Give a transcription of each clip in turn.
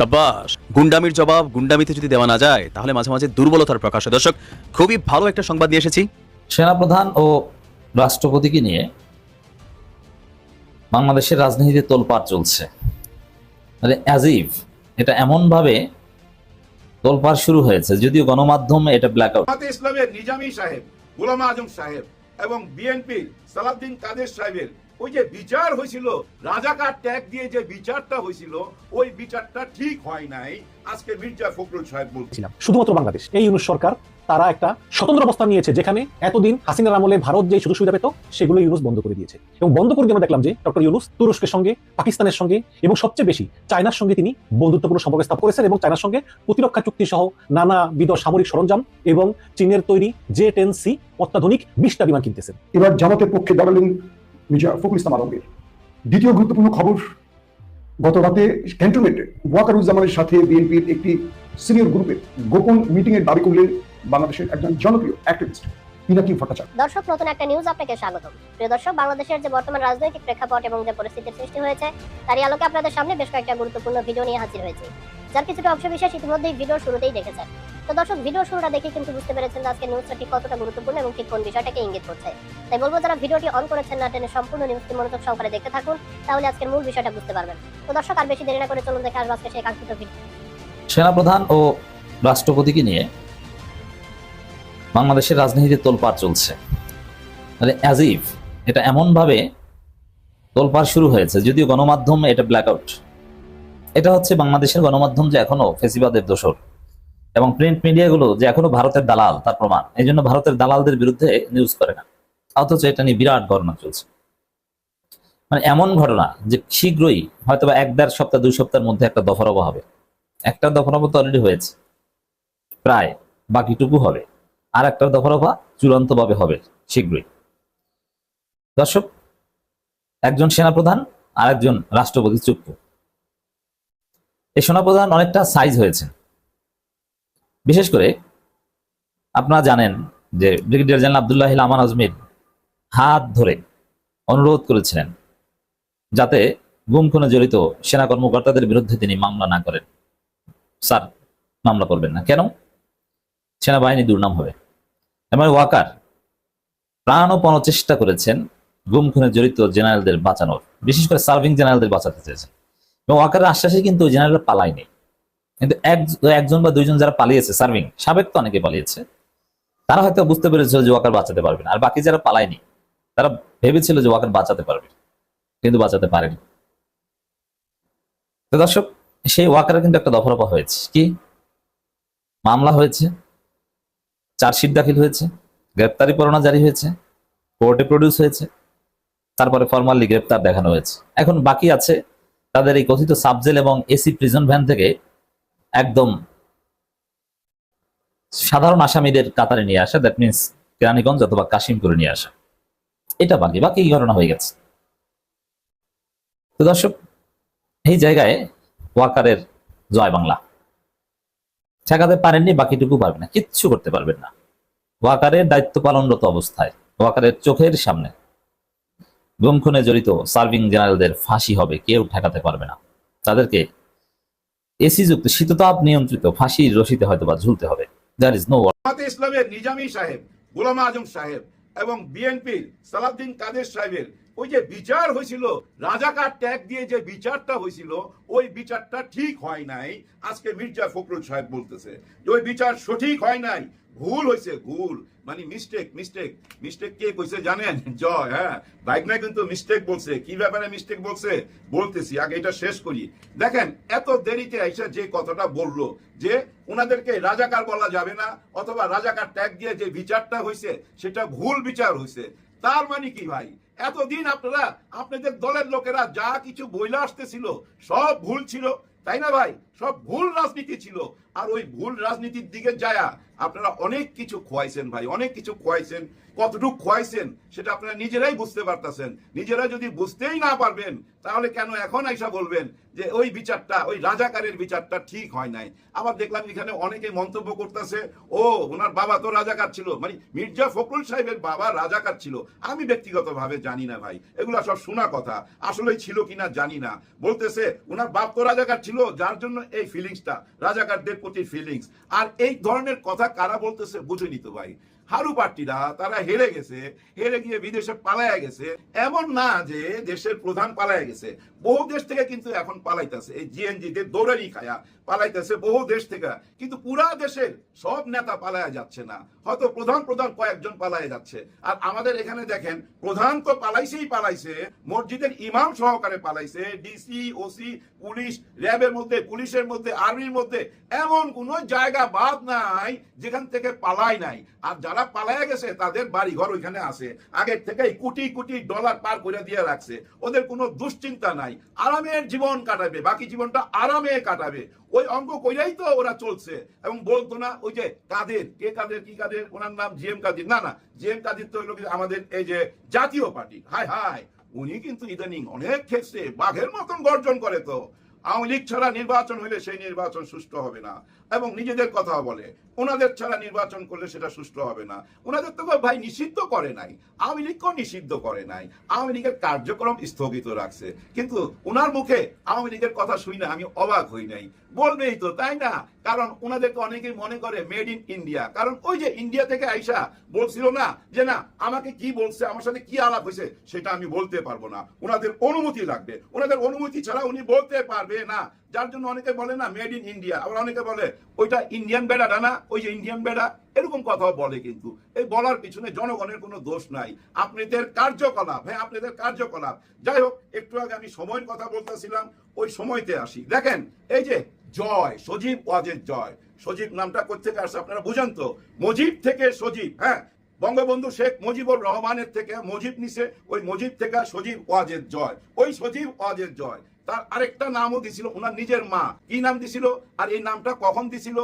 সাব্বাস, গুন্ডামির জবাব গুন্ডামিতে যদি দেওয়া না যায় তাহলে মাঝে মাঝে দুর্বলতার প্রকাশ হয়। দর্শক, খুবই ভালো একটা সংবাদ নিয়ে এসেছি। সেনাপ্রধান ও রাষ্ট্রপতিকে নিয়ে বাংলাদেশের রাজনীতিতে তোলপাড় চলছে। মানে অ্যাজ ইফ এটা এমন ভাবে তোলপাড় শুরু হয়েছে, যদিও গণমাধ্যমে এটা ব্ল্যাক আউট। ইসলামের নিজামী সাহেব, গোলাম আজম সাহেব এবং বিএনপির সালাউদ্দিন কাদের সাহেবের ওই যে বিচার হয়েছিল, রাজাকার ট্যাগ দিয়ে যে বিচারটা হয়েছিল, ওই বিচারটা ঠিক হয় নাই। আজকে মির্জা ফখরুল সাহেব বলছিলাম, শুধুমাত্র বাংলাদেশ, এই ইউনূস সরকার তারা একটা স্বতন্ত্র অবস্থান নিয়েছে, যেখানে এতদিন হাসিনার আমলে ভারত যে সুযোগ সুবিধা পেত সেগুলো ইউনূস বন্ধ করে দিয়েছে। এবং বন্ধ করে দিয়ে আমরা দেখলাম যে ডক্টর ইউনূস তুরস্কের সঙ্গে, পাকিস্তানের সঙ্গে এবং সবচেয়ে বেশি চায়নার সঙ্গে তিনি বন্ধুত্বপূর্ণ সম্পর্ক স্থাপন করেছেন এবং চায়নার সঙ্গে প্রতিরক্ষা চুক্তি সহ নানাবিধ সামরিক সরঞ্জাম এবং চীনের তৈরি J-10C অত্যাধুনিক 20টা বিমান কিনতেছেন। এবার জামাতের পক্ষে দাঁড়ালেন মির্জা ফখরুল ইসলাম আলমগীর। দ্বিতীয় গুরুত্বপূর্ণ খবর, গত রাতে ক্যান্টনমেন্টে ওয়াকারুজ্জামানের সাথে বিএনপির একটি সিনিয়র গ্রুপের গোপন মিটিং এর দাবি করলেন বাংলাদেশের একজন জনপ্রিয় অ্যাক্টিভিস্ট পিনাকি ভট্টাচার্য। দর্শক, নতুন একটা নিউজ আপনাকে স্বাগতম। প্রিয় দর্শক, বাংলাদেশের যে বর্তমান রাজনৈতিক প্রেক্ষাপট এবং যে পরিস্থিতির সৃষ্টি হয়েছে তারই আলোকে আপনাদের সামনে বেশ কয়েকটা গুরুত্বপূর্ণ ভিডিও নিয়ে হাজির হয়েছে, যার কিছুটা অংশ বিশেষ ইতিমধ্যেই ভিডিওর শুরুতেই দেখেছেন। তো দর্শক, ভিডিওর শুরুটা দেখে কিন্তু বুঝতে পেরেছেন আজকে নিউজটা ঠিক কতটা গুরুত্বপূর্ণ এবং ঠিক কোন বিষয়টাকে ইঙ্গিত করছে। তাই বলবো, যারা ভিডিওটি অন করেছেন না টেনে সম্পূর্ণ নিউজটি মনোযোগ সহকারে দেখতে থাকুন, তাহলে আজকের মূল বিষয়টা বুঝতে পারবেন। তো দর্শক, আর বেশি দেরি না করে চলুন দেখে আসবো আজকে সেই কাঙ্ক্ষিত ভিডিও। সেনাপ্রধান ও রাষ্ট্রপতিকে নিয়ে বাংলাদেশের রাজনীতিতে তোলপাড় চলছে। মানে অ্যাজ ইফ এটা এমন ভাবে তোলপাড় শুরু হয়েছে, যদিও গণমাধ্যমে এটা ব্ল্যাক আউট। এটা হচ্ছে বাংলাদেশের গণমাধ্যম যে এখনো ফেসিবাদের দোসর এবং প্রিন্ট মিডিয়াগুলো যে এখনো ভারতের দালাল, তার প্রমাণ। এই জন্য ভারতের দালালদের বিরুদ্ধে নিউজ করে না, অথচ এটা নিয়ে বিরাট ঘটনা চলছে। মানে এমন ঘটনা যে শীঘ্রই হয়তো বা 1-1.5 সপ্তাহ 2 সপ্তাহের মধ্যে একটা দফারফা হবে। একটা দফারফা তো অলরেডি হয়েছে, প্রায় বাকিটুকু হবে, আর একটা দফারফা চূড়ান্তভাবে হবে শীঘ্রই। দর্শক, একজন সেনাপ্রধান আর একজন রাষ্ট্রপতি চুক্ত। এই সেনাপ্রধান অনেকটা সাইজ হয়েছে। বিশেষ করে আপনারা জানেন যে ব্রিগেডিয়ার জেনারেল আব্দুল্লাহ আমান আজমির হাত ধরে অনুরোধ করেছিলেন যাতে গুম খুনে জড়িত সেনা কর্মকর্তাদের বিরুদ্ধে তিনি মামলা না করেন। স্যার, মামলা করবেন না কেন? সেনাবাহিনী দুর্নাম হবে। এবার ওয়াকার প্রাণপণ চেষ্টা করেছেন গুম খুনে জড়িত জেনারেলদের বাঁচানোর, বিশেষ করে সার্ভিং জেনারেলদের বাঁচাতে চেয়েছেন। এবং ওয়াকারের আশ্বাসে কিন্তু ওই জেনারেল পালায়নি, কিন্তু একজন বা দুইজন যারা পালিয়েছে, সার্ভিং সাবেক তো অনেকে পালিয়েছে, তারা হয়তো বুঝতে পেরেছিল যে ওয়াকার বাঁচাতে পারবে না। আর বাকি যারা পালায়নি তারা ভেবেছিল যে ওয়াকার বাঁচাতে পারবে, কিন্তু বাঁচাতে পারেনি। তো দর্শক, সেই ওয়াকারের কিন্তু একটা দফারফা হয়েছে। কি মামলা হয়েছে, চার্জশিট দাখিল হয়েছে, গ্রেপ্তারি পরোয়ানা জারি হয়েছে, কোর্টে প্রডিউস হয়েছে, তারপরে ফরমালি গ্রেপ্তার দেখানো হয়েছে। এখন বাকি আছে তাদের এই কথিত সাবজেল এবং এসি প্রিজন ভ্যান থেকে একদম সাধারণ আসামিদের কাতারে নিয়ে আসা, দ্যাট মিনস কেরানীগঞ্জ অথবা কাশিমপুরে নিয়ে আসা। এটা বাকি ঘটনা হয়ে গেছে। তো দর্শক, এই জায়গায় ওয়াকারের জয় বাংলা। ঠেকাতে পারেননি, বাকিটুকু পারবে না, কিচ্ছু করতে পারবেন না। ওয়াকারের দায়িত্ব পালনরত অবস্থায় ওয়াকারের চোখের সামনে গুম খুনে জড়িত সার্ভিং জেনারেলদের ফাঁসি হবে, কেউ ঠেকাতে পারবে না। তাদেরকে এসি যুক্ত শীততাপ নিয়ন্ত্রিত ফাঁসির রশিতে হয়তো বা ঝুলতে হবে। There is no. ইসলামের নিজামী সাহেব, গোলাম আজম সাহেব এবং বিএনপির সালাউদ্দিন কাদের সাহেবের ওই যে বিচার হয়েছিল, রাজাকার ট্যাগ দিয়ে যে বিচারটা হয়েছিল, ওই বিচারটা ঠিক হয় নাই। আজকে মির্জা ফখরুল সাহেব বলতেছে যে ওই বিচার সঠিক হয় নাই, ভুল হয়েছে। ভুল মানে মিস্টেক কে কইছে জানেন? জয়। হ্যাঁ, বাইক নাই কিন্তু মিস্টেক বলছে। কি ব্যাপারে মিস্টেক বলছে বলতেছি, আগে এটা শেষ করি। দেখেন, এত দেরিতে এসে যে কথাটা বললো যে ওনাদেরকে রাজাকার বলা যাবে না, অথবা রাজাকার ট্যাগ দিয়ে যে বিচারটা হয়েছে সেটা ভুল বিচার হয়েছে, তার মানে কি ভাই? এতদিন আপনারা, আপনাদের দলের লোকেরা যা কিছু বইলা আসতেছিল সব ভুল ছিল, তাই না ভাই? সব ভুল রাজনীতি ছিল। আর ওই ভুল রাজনীতির দিকে যায়া আপনারা অনেক কিছু খোয়াইছেন ভাই, অনেক কিছু খোয়াইছেন। কতটুকু খোয়াইছেন সেটা আপনারা নিজেরাই বুঝতে পারতেছেন। নিজেরা যদি বুঝতেই না পারবেন তাহলে কেন এখন আইসা বলবেন যে ওই বিচারটা, ওই রাজাকারের বিচারটা ঠিক হয় নাই? আবার দেখলাম এখানে অনেকে মন্তব্য করতেছে, ও ওনার বাবা তো রাজাকার ছিল, মানে মির্জা ফখরুল সাহেবের বাবা রাজাকার ছিল। আমি ব্যক্তিগতভাবে জানি না ভাই, এগুলা সব শোনা কথা, আসলে ছিল কিনা জানি না। বলতেছে ওনার বাপ তো রাজাকার ছিল, যার জন্য এই ফিলিংসটা, রাজাকারদের প্রতি ফিলিংস। আর এই ধরনের কথা কারা বলতেছে বুঝে নিত ভাই, হারু পার্টিরা, তারা হেরে গেছে, হেরে গিয়ে বিদেশে পালায়া গেছে। এমন না যে দেশের প্রধান পালায়া গেছে, বহু দেশ থেকে কিন্তু এখন পালাইতেছে, এই জিএনজিতে দৌড়ানি খায়া পালাইতেছে বহু দেশ থেকে, কিন্তু পুরা দেশের সব নেতা পালায়া যাচ্ছে না, হয়তো প্রধান প্রধান কয়েকজন পালায়া যাচ্ছে। আর আমাদের এখানে দেখেন, প্রধান তো পালাইছে, মসজিদের ইমাম সহকারে পালাইছে, ডিসি, ওসি, পুলিশ, র্যাবের মধ্যে, পুলিশের মধ্যে, আর্মির মধ্যে এমন কোন জায়গা বাদ নাই যেখান থেকে পালাই নাই। আর যারা পালায়া গেছে তাদের বাড়ি ঘর ওইখানে আছে, আগের থেকেই কোটি কোটি ডলার পার করে দিয়ে রাখছে, ওদের কোনো দুশ্চিন্তা নাই, আরামের জীবন কাটাবে, বাকি জীবনটা আরামে কাটাবে। ওই অঙ্ক কইরাই তো ওরা চলছে। এবং বলতো না ওই যে কাদের, কে কাদের, কি কাদের, ওনার নাম জিএম কাদের, না জিএম কাদের তো হলো আমাদের এই যে জাতীয় পার্টি। হায় উনি কিন্তু ইদানিং অনেক ক্ষেত্রে বাঘের মতন গর্জন করে। তো আওয়ামী লীগ ছাড়া নির্বাচন হলে সেই নির্বাচন সুষ্ঠু হবে না, এবং নিজেদের কথা বলে ওনাদের ছাড়া নির্বাচন করলে সেটা সুষ্ঠু হবে না। ওনাদের তো ভাই নিষিদ্ধ করে নাই, আওয়ামী লীগকেও নিষিদ্ধ করে নাই, আওয়ামী লীগের কার্যক্রম স্থগিত রাখছে। কিন্তু ওনার মুখে আওয়ামী লীগের কথা শুই না আমি অবাক হই নাই, বলবেই তো, তাই না? কারণ ওনাদেরকে অনেকেই মনে করে মেড ইন ইন্ডিয়া। কারণ ওই যে ইন্ডিয়া থেকে আইসা বলছিল না যে না আমাকে কি বলছে, আমার সাথে কি আলাপ হয়েছে সেটা আমি বলতে পারবো না, ওনাদের অনুমতি লাগবে, ওনাদের অনুমতি ছাড়া উনি বলতে পারবে না। যার জন্য অনেকে বলে না মেড ইন ইন্ডিয়া, আবার অনেকে বলে ওইটা ইন্ডিয়ান বেড়াটা না, ওই যে ইন্ডিয়ান বেড়া, এরকম কথাও বলে। কিন্তু এই বলার পিছনে জনগণের কোনো দোষ নাই, আপনাদের কার্যকলাপ, হ্যাঁ আপনাদের কার্যকলাপ। যাই হোক, একটু আগে আমি সময়ের কথা বলতেছিলাম, ওই সময়তে আসি। দেখেন এই যে জয়, সজীব ওয়াজেদ জয়, সজীব নামটা কোথেকে আসছে আপনারা বুঝেন তো? মুজিব থেকে সজীব, হ্যাঁ বঙ্গবন্ধু শেখ মুজিবুর রহমানের থেকে মুজিব নিছে, ওই মুজিব থেকে সজীব ওয়াজেদ জয়, ওই সজীব ওয়াজেদ জয়। তার আরেকটা নামও দিছিল ওনার নিজের মা, কি নাম দিছিল? আর এই নামটা কখন দিছিল?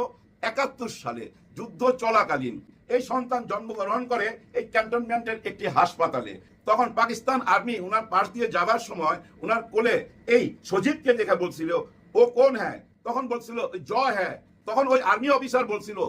71 সালে যুদ্ধ চলাকালীন। এই সন্তান জন্মগ্রহণ করে এই ক্যান্টনমেন্টের একটি হাসপাতালে। তখন পাকিস্তান আর্মি ওনার পাশ দিয়ে যাবার সময় ওনার কোলে এই সজীবকে দেখে বলছিল ও কোন হ্যাঁ, তখন বলছিল জয় হ্যাঁ। তখন ওই আর্মি অফিসার বলছিল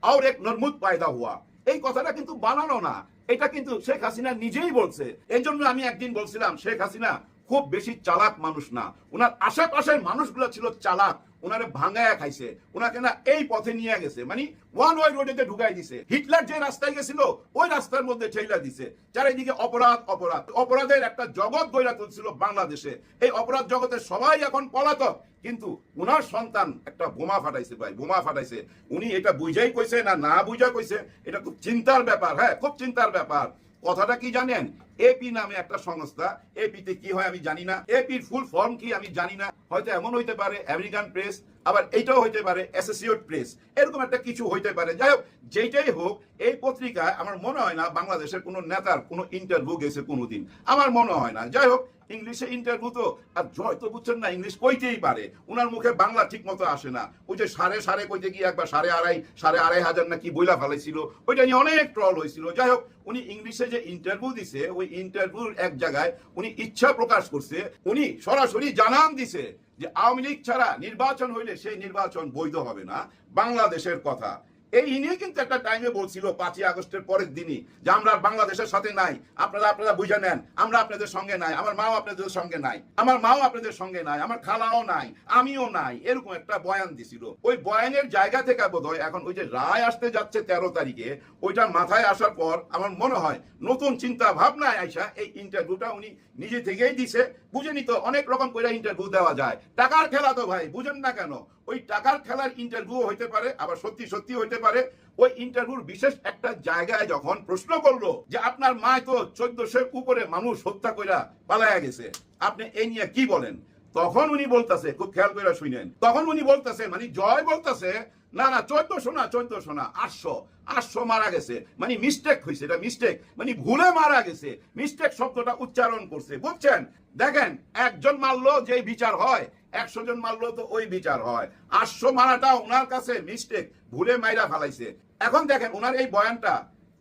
আর এক নরমুদ পায়দা হুয়া। এই কথাটা কিন্তু বানানো না, এটা কিন্তু শেখ হাসিনা নিজেই বলছে। এই জন্য আমি একদিন বলছিলাম শেখ হাসিনা খুব বেশি চালাক মানুষ না, ওনার আশেপাশের মানুষগুলো ছিল চালাক, ওনারে ভাঙায়া খাইছে, ওনাকে না এই পথে নিয়ে গেছে, মানে ওয়ান ওয়ে রোডে ঢুকাই দিছে। হিটলার যে রাস্তায় গেছিল ওই রাস্তার মধ্যে ঠেলা দিছে। চারিদিকে অপরাধ অপরাধ, অপরাধের একটা জগৎ গড়ে তুলছিল বাংলাদেশে। এই অপরাধ জগতের সবাই এখন পলাতক, কিন্তু উনার সন্তান একটা বোমা ফাটাইছে ভাই, বোমা ফাটাইছে। উনি এটা বুঝাই কইছে না বুঝা কইছে, এটা খুব চিন্তার ব্যাপার, হ্যাঁ খুব চিন্তার ব্যাপার। কথাটা কি জানেন? এপি নামে একটা সংস্থা, এপিতে কি হয় আমি জানি না, এপির ফুল ফর্ম কি আমি জানি না, হয়তো এমন হইতে পারে আমেরিকান প্রেস, আবার এইটাও হইতে পারে অ্যাসোসিয়েট প্রেস, এরকম একটা কিছু হইতে পারে। যাই হোক, যেটাই হোক, এই পত্রিকায় আমার মনে হয় না বাংলাদেশের কোনো নেতার কোনো ইন্টারভিউ গেছে কোনোদিন, আমার মনে হয় না। যাই হোক, ইংলিশে ইন্টারভিউ তো, আর জয় তো বুঝছেন না ইংলিশ কইতেই পারে, উনার মুখে বাংলা ঠিক মতো আসে না। ওই যে সাড়ে কইতে গিয়ে একবার 2,500 না কি বইলা ফেলাইছিল, ওইটা নিয়ে অনেক ট্রল হয়েছিল। যাই হোক, উনি ইংলিশে যে ইন্টারভিউ দিছে, ওই ইন্টারভিউর এক জায়গায় উনি ইচ্ছা প্রকাশ করছে, উনি সরাসরি জানান দিছে যে আওয়ামী লীগ ছাড়া নির্বাচন হইলে সেই নির্বাচন বৈধ হবে না, বাংলাদেশের কথা। এই নিয়ে কিন্তু একটা টাইমে বলছিল 5ই আগস্টের পরের দিনই যে আমরা বাংলাদেশের সাথে নাই, আপনারা বুঝে নেন, আমরা আপনাদের সঙ্গে নাই, আমার মাও আপনাদের সঙ্গে নাই, আমার মাও আপনাদের সঙ্গে নাই, আমার খালাও নাই, আমিও নাই, এরকম একটা বয়ান দিছিল। ওই বয়ানের জায়গা থেকে বোধহয় এখন ওই যে রায় আসতে যাচ্ছে 13 তারিখে, ওইটা মাথায় আসার পর আমার মনে হয় নতুন চিন্তা ভাবনায় আইসা এই ইন্টারভিউটা উনি নিজে থেকেই দিছে। বুঝেনি তো, অনেক রকম করে ইন্টারভিউ দেওয়া যায়, টাকার খেলা তো ভাই, বুঝেন না কেন? ওই টাকার খেলার ইন্টারভিউ হইতে পারে, আবার সত্যি হইতে পারে। ওই ইন্টারভিউর বিশেষ একটা জায়গায় যখন প্রশ্ন করলো যে আপনার মা তো 1400 উপরে মানুষ হত্যা কইরা পালায়া গেছে, আপনি এই নিয়ে কি বলেন? তখন উনি বলতেছে, খুব খেয়াল করে শুনেন, তখন উনি বলতেছে, মানে জয় বলতেছে না 1400 না 800 মারা গেছে, মানে মিস্টেক হয়েছে, এটা মিস্টেক, মানে ভুলে মারা গেছে, মিস্টেক শব্দটা উচ্চারণ করছে, বুঝছেন? দেখেন, একজন মারলো যে বিচার হয়, 100 জন মারলো তো ওই বিচার হয়, 800 মারাটা ওনার কাছে মিস্টেক, ভুলে মাইরা ফেলাইছে। এখন দেখেন ওনার এই বয়ানটা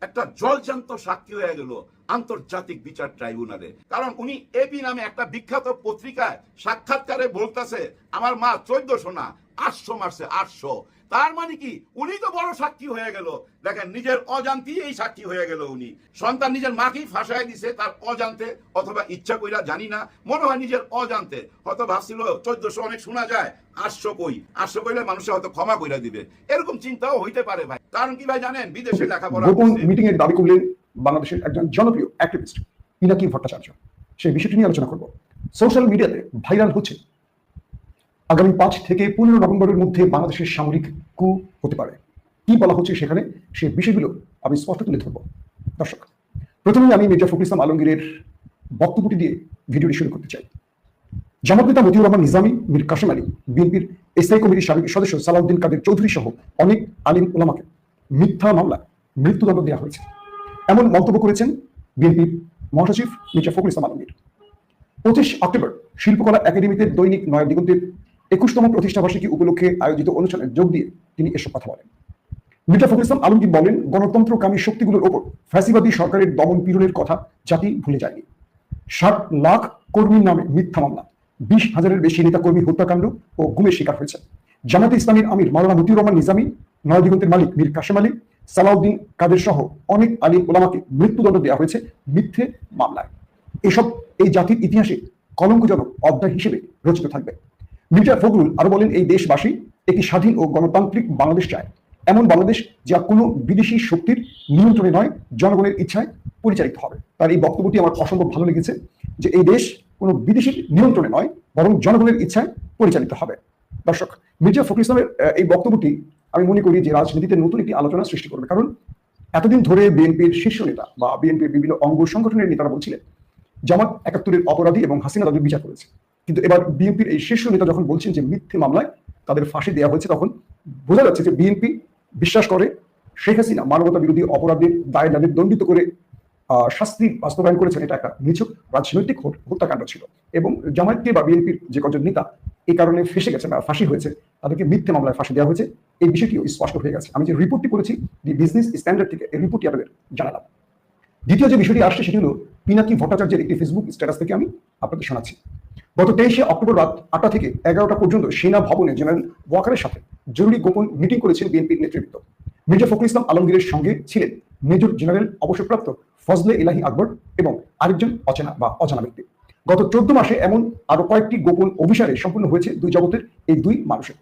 একটা জলজান্ত সাক্ষী হয়ে গেল আন্তর্জাতিক বিচার ট্রাইব্যুনালে। কারণ উনি এপি নামে একটা বিখ্যাত পত্রিকায় সাক্ষাৎকারে বলতেছে আমার মা 1400 না 800 মারছে 800। তার মানে কি উনি তো বড় সাক্ষী হয়ে গেল। দেখেন নিজের অজান্তেই এই সাক্ষী হয়ে গেল। উনি সন্তান নিজের মাকেই ফাঁসায় দিছে তার অজান্তে, অথবা ইচ্ছা কইরা জানি না, মনে হয় নিজের অজান্তে। হয়তো ভাবছিল 1400 অনেক শোনা যায়, 800 কই, 800 কইলে মানুষে হয়তো ক্ষমা কইরা দিবে, এরকম চিন্তাও হইতে পারে ভাই। কারণ কি ভাই জানেন, বিদেশে লেখাপড়া গোপন করছে। মিটিং এর দাবি করলেন বাংলাদেশের একজন জনপ্রিয় অ্যাক্টিভিস্ট পিনাকি ভট্টাচার্য। সেই বিষয়টি নিয়ে আলোচনা করব। সোশ্যাল মিডিয়াতে ভাইরাল হচ্ছে আগামী 5 থেকে 15 নভেম্বরের মধ্যে বাংলাদেশের সামরিক কু হতে পারে। কি বলা হচ্ছে সেখানে, সেই বিষয়গুলো আমি স্পষ্ট তুলে ধরব। দর্শক, প্রথমেই আমি মির্জা ফখরুল ইসলাম আলমগীরের বক্তব্যটি দিয়ে ভিডিওটি শুরু করতে চাই। জামাত নেতা মতিউর রহমান নিজামী, মীর কাসেম আলী, বিএনপির স্থায়ী কমিটির সাবেক সদস্য সালাউদ্দিন কাদের চৌধুরী সহ অনেক আলিম ওলামাকে মিথ্যা মামলায় মৃত্যুদণ্ড দেওয়া হয়েছে, এমন মন্তব্য করেছেন বিএনপির মহাসচিব মির্জা ফখরুল ইসলাম আলমগীর। 25 অক্টোবর শিল্পকলা একাডেমিতে দৈনিক নয়া দিগন্তের 21তম প্রতিষ্ঠাবার্ষিকী উপলক্ষে আয়োজিত অনুষ্ঠানে যোগ দিয়ে তিনি এসব কথা বলেন। মির্জা ফখরুল ইসলাম আলমগীর বলেন, গণতন্ত্রকামী শক্তিগুলোর ওপর ফ্যাসিবাদী সরকারের দমন পীড়নের কথা জাতি ভুলে যায়নি। 60 লাখ কর্মীর নামে মিথ্যা মামলা, 20,000-এর বেশি নেতা কর্মী হত্যাকাণ্ড ও গুমের শিকার হয়েছে। জামাতে ইসলামীর আমির মাওলানা মতিউর রহমান নিজামী, নয়া দিগন্তের মালিক মীর কাসেম আলী, সালাউদ্দিন কাদের সহ অনেক আলিম ওলামাকে মৃত্যুদণ্ড দেওয়া হয়েছে মিথ্যে মামলায়। এসব এই জাতির ইতিহাসে কলঙ্কজনক অধ্যায় হিসেবে রচিত থাকবে। মির্জা ফখরুল আরো বলেন, এই দেশবাসী একটি স্বাধীন ও গণতান্ত্রিক বাংলাদেশ চায়, এমন বাংলাদেশ যা কোনো বিদেশি শক্তির নিয়ন্ত্রণে নয়, জনগণের ইচ্ছায় পরিচালিত হবে। তার এই বক্তব্যটি আমার অসম্ভব ভালো লেগেছে, যে এই দেশ কোনো বিদেশি নিয়ন্ত্রণে নয়, বরং জনগণের ইচ্ছায় পরিচালিত হবে। দর্শক, মির্জা ফখরুল ইসলামের এই বক্তব্যটি আমি মনে করি যে রাজনীতিতে নতুন একটি আলোচনা সৃষ্টি করবে। কারণ এতদিন ধরে বিএনপির শীর্ষ নেতা বা বিএনপির বিভিন্ন অঙ্গ সংগঠনের নেতারা বলছিলেন জামাত 71-এর অপরাধী এবং হাসিনা তাদের বিচার করেছে, কিন্তু এবার বিএনপির এই শীর্ষ নেতা যখন বলছেন যে মিথ্যে মামলায় তাদের ফাঁসি দেওয়া হয়েছে, তখন বোঝা যাচ্ছে যে বিএনপি বিশ্বাস করে শেখ হাসিনা মানবতা বিরোধী অপরাধের দায়ে যাদের দণ্ডিত করে শাস্তি বাস্তবায়ন করেছেন, এটা একটা নিছক রাজনৈতিক হত্যাকাণ্ড ছিল। এবং জামায়াতকে বা বিএনপির যে কজন নেতা এই কারণে ফেসে গেছে বা ফাঁসি হয়েছে, তাদেরকে মিথ্যে মামলায় ফাঁসি দেওয়া হয়েছে, এই বিষয়টিও স্পষ্ট হয়ে গেছে। আমি যে রিপোর্টটি করেছি দি বিজনেস স্ট্যান্ডার্ড থেকে, এই রিপোর্টটি আপনাদের জানালাম। দ্বিতীয় যে বিষয়টি আসছে সেটি হলো পিনাকি ভট্টাচার্যের একটি ফেসবুক স্ট্যাটাস থেকে আমি আপনাদের শোনাচ্ছি। গত 23শে অক্টোবর রাত 8টা থেকে 11টা পর্যন্ত সেনা ভবনে জেনারেল ওয়াকারের সাথে জরুরি গোপন মিটিং করেছেন বিএনপির নেতৃত্ব। মির্জা ফখরুল ইসলাম আলমগীরের সঙ্গে ছিলেন মেজর জেনারেল অবসরপ্রাপ্ত ফজলে ইলাহি আকবর এবং আরেকজন অজানা ব্যক্তি। গত 14 মাসে এমন আরো কয়েকটি গোপন অভিসারে সম্পূর্ণ হয়েছে দুই জগতের এই দুই মানুষের।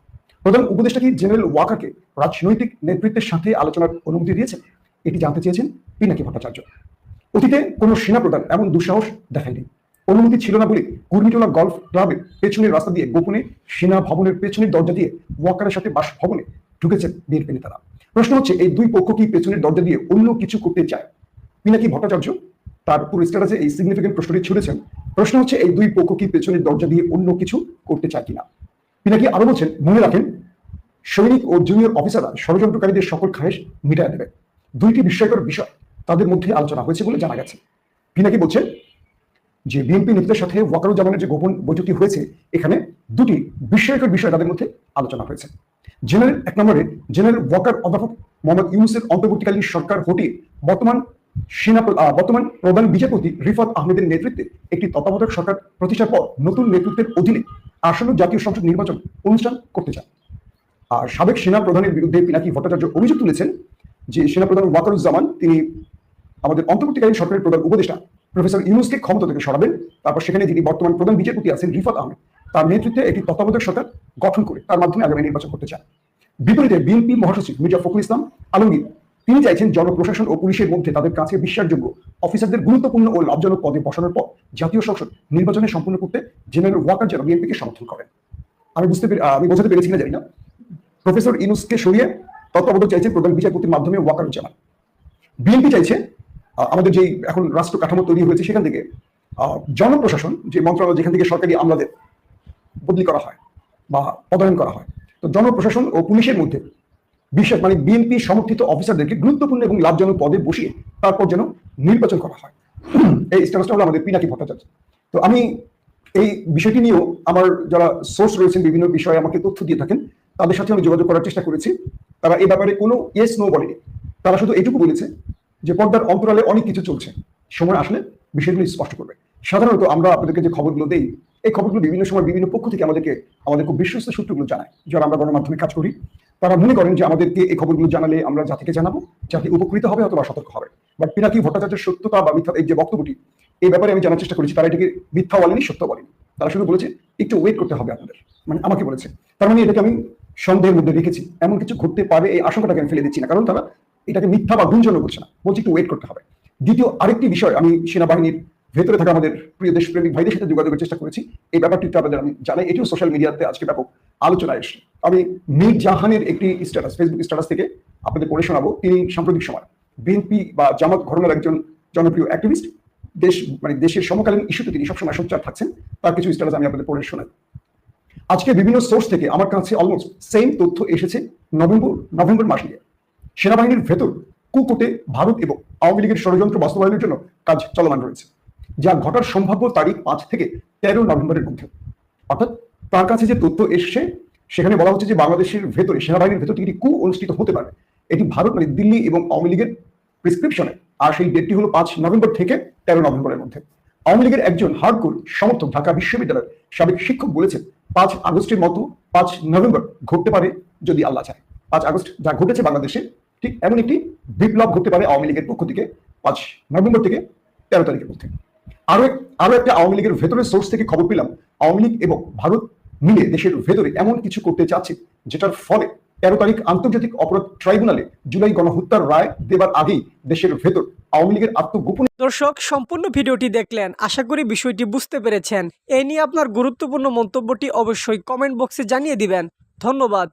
প্রধান উপদেষ্টা কি জেনারেল ওয়াকারকে রাজনৈতিক নেতৃত্বের সাথে আলোচনার অনুমতি দিয়েছেন? এটি জানতে চেয়েছেন পিনাকি ভট্টাচার্য। অতীতে কোনো সেনা প্রধান এমন দুঃসাহস দেখায়নি। অনুমতি ছিল না বলে কুর্মিটোলা গলফ ক্লাবের পেছনের রাস্তা দিয়ে গোপনে সেনা ভবনের পেছনের দরজা দিয়ে ওয়াকারের সাথে বাসভবনে ঢুকেছেন বিএনপি নেতারা। প্রশ্ন হচ্ছে, এই দুই পক্ষ কি পেছনের দরজা দিয়ে অন্য কিছু করতে চায়? পিনাকি ভট্টাচার্য তার পুরো স্ট্যাটাসে এই সিগনিফিকেন্ট প্রশ্নটি ছুড়েছেন। প্রশ্ন হচ্ছে, এই দুই পক্ষ কি পেছনের দরজা দিয়ে অন্য কিছু করতে চায় কিনা? পিনাকি আরো বলছেন, মনে রাখেন সৈনিক ও জুনিয়র অফিসাররা ষড়যন্ত্রকারীদের সকল খায়েশ মিটায় দেবে। দুইটি বিস্ময়কর বিষয় তাদের মধ্যে আলোচনা হয়েছে বলে জানা গেছে। পিনাকি বলছেন যে বিএনপি নেতাদের সাথে ওয়াকারুজ্জামানের যে গোপন বৈঠকটি হয়েছে, এখানে দুটি বিস্ময়কর বিষয় তাদের মধ্যে আলোচনা হয়েছে। জেনারেল 1 নম্বরে জেনারেল ওয়াকার অধ্যাপক মোহাম্মদ ইউনূসের অন্তর্বর্তীকালীন সরকার হটিয়ে বর্তমান প্রধান বিচারপতি রিফাত আহমেদের নেতৃত্বে একটি তত্ত্বাবধায়ক সরকার প্রতিষ্ঠার পর নতুন নেতৃত্বের অধীনে আসন্ন জাতীয় সংসদ নির্বাচন অনুষ্ঠান করতে চান। আর সাবেক সেনা প্রধানের বিরুদ্ধে পিনাকি ভট্টাচার্য অভিযোগ তুলেছেন যে সেনাপ্রধান ওয়াকারুজ্জামান তিনি আমাদের অন্তর্বর্তীকালীন সরকারের প্রধান উপদেষ্টা প্রফেসর ইউনূসকে ক্ষমতা থেকে সরাবেন, তারপর সেখানে যিনি বর্তমান প্রধান বিচারপতি আছেন রিফাত আহমেদ, তার নেতৃত্বে একটি তত্ত্বাবধায়ক সরকার গঠন করে তার মাধ্যমে আগামী নির্বাচন করতে চান। বিপরীতে বিএনপি মহাসচিব মির্জা ফখরুল ইসলাম আলমগীর তিনি চাইছেন জনপ্রশাসন ও পুলিশের মধ্যে তাদের কাছে বিশ্বাসযোগ্য অফিসারদের গুরুত্বপূর্ণ ও লাভজনক পদে বসানোর পর জাতীয় সংসদ নির্বাচনে সম্পূর্ণ করতে জেনারেল ওয়াকার যেন বিএনপিকে সমর্থন করেন। আমি বোঝাতে পেরেছি না জানি না। প্রফেসর ইউনূসকে সরিয়ে তত্ত্বাবধায়ক চাইছেন প্রধান বিচারপতির মাধ্যমে ওয়াকারুজ্জামান। বিএনপি চাইছে আমাদের যেই এখন রাষ্ট্র কাঠামো তৈরি হয়েছে সেখান থেকে জনপ্রশাসন যে মন্ত্রণালয়, যেখান থেকে সরকারি আমলাদের বদলি করা হয় বা পদায়ন করা হয়, তো জনপ্রশাসন ও পুলিশের মধ্যে বিশেষ বিএনপি সমর্থিত অফিসারদেরকে গুরুত্বপূর্ণ এবং লাভজনক পদে বসিয়ে তারপর যেন নির্বাচন করা হয়। এই স্ট্যাটাসটা হলো আমাদের পিনাকি ভট্টাচার্য। তো আমি এই বিষয়টি নিয়েও আমার যারা সোর্স রয়েছেন বিভিন্ন বিষয়ে আমাকে তথ্য দিয়ে থাকেন, তাদের সাথে আমি যোগাযোগ করার চেষ্টা করেছি। তারা এই ব্যাপারে কোনো ইয়েস নো বলেনি। তারা শুধু এটুকু বলেছে যে পর্দার অন্তরালে অনেক কিছু চলছে, সময় আসলে বিষয়গুলো স্পষ্ট করবে। সাধারণত আমরা আপনাদেরকে যে খবরগুলো দেই এই খবরগুলো বিভিন্ন সময় বিভিন্ন পক্ষ থেকে আমাদের খুব বিশ্বস্ত সূত্রগুলো জানায়, যারা আমরা গণমাধ্যমে কাজ করি। তারা মনে করেন যে আমাদেরকে এই খবরগুলো জানালে আমরা জাতিকে জানাবো, জাতি উপকৃত হবে অথবা সতর্ক হবে। বাট পিনাকি ভট্টাচার্যের সত্যতা বা মিথ্যা এই যে বক্তব্যটি, এই ব্যাপারে আমি জানার চেষ্টা করেছি। তারা এটাকে মিথ্যা বলেনি, সত্য বলেনি। তারা শুধু বলেছে একটু ওয়েট করতে হবে আপনাদের, মানে আমাকে বলেছে। তার মানে এটাকে আমি সন্দেহের মধ্যে রেখেছি, এমন কিছু ঘটতে পারে এই আশঙ্কাটাকে আমি ফেলে দিচ্ছি না, কারণ তারা এটাকে মিথ্যা বা গুঞ্জন করছে না, বলছে একটু ওয়েট করতে হবে। দ্বিতীয় আরেকটি বিষয়, আমি সেনাবাহিনীর ভেতরে থাকা আমাদের প্রিয় দেশপ্রেমিক ভাইদের সাথে যোগাযোগের চেষ্টা করেছি। এই ব্যাপারটি আপনাদের আমি জানাই, এটিও সোশ্যাল মিডিয়াতে আজকে ব্যাপক আলোচনায় এসেছে। আমি মীর জাহানের একটি স্ট্যাটাস, ফেসবুক স্ট্যাটাস থেকে আপনাদের পড়ে শোনাবো। তিনি সাম্প্রতিক সময় বিএনপি বা জামাত ঘরানার একজন জনপ্রিয় অ্যাক্টিভিস্ট, দেশের সমকালীন ইস্যুতে তিনি সবসময় সোচ্চার থাকছেন। তার কিছু স্ট্যাটাস আমি আপনাদের পড়ে শোনাই। আজকে বিভিন্ন সোর্স থেকে আমার কাছে অলমোস্ট সেম তথ্য এসেছে নভেম্বর মাস নিয়ে। সেনাবাহিনীর ভেতর কুকোটে ভারত এবং আওয়ামী লীগের ষড়যন্ত্র বাস্তবায়নের জন্য কাজ চলমান রয়েছে, যা ঘটার সম্ভাব্য তারিখ 5 থেকে 13 নভেম্বরের মধ্যে। অর্থাৎ তার কাছে যে তথ্য এসছে সেখানে বলা হচ্ছে যে বাংলাদেশের ভেতরে, সেনাবাহিনীর ভেতর থেকে কু অনুষ্ঠিত হতে পারে। এটি ভারত মানে দিল্লি এবং আওয়ামী লীগের প্রেসক্রিপশনে, আর সেই ডেটটি হলো 5 নভেম্বর থেকে 13 নভেম্বরের মধ্যে। আওয়ামী লীগের একজন হার্ডকোর সমর্থক ঢাকা বিশ্ববিদ্যালয়ের সাবেক শিক্ষক বলেছেন 5 আগস্টের মতো 5 নভেম্বর ঘটতে পারে যদি আল্লাহ চায়। 5 আগস্ট যা ঘটেছে বাংলাদেশে, ঠিক এমন একটি বিপ্লব ঘটতে পারে আওয়ামী লীগের পক্ষ থেকে 5 নভেম্বর থেকে 13 তারিখের মধ্যে। আরো একটা আওয়ামী লীগের ভেতরের সোর্স থেকে খবর পেলাম, আওয়ামী লীগ এবং ভারত মিলে দেশের ভেতরে এমন কিছু করতে চাচ্ছে যেটার ফলে 13 তারিখ আন্তর্জাতিক অপরাধ ট্রাইব্যুনালে জুলাই গণহত্যার রায় দেবার আগেই দেশের ভেতর আওয়ামী লীগের আত্মগোপন। দর্শক, সম্পূর্ণ ভিডিওটি দেখলেন, আশা করি বিষয়টি বুঝতে পেরেছেন। এই নিয়ে আপনার গুরুত্বপূর্ণ মন্তব্যটি অবশ্যই কমেন্ট বক্সে জানিয়ে দিবেন। ধন্যবাদ।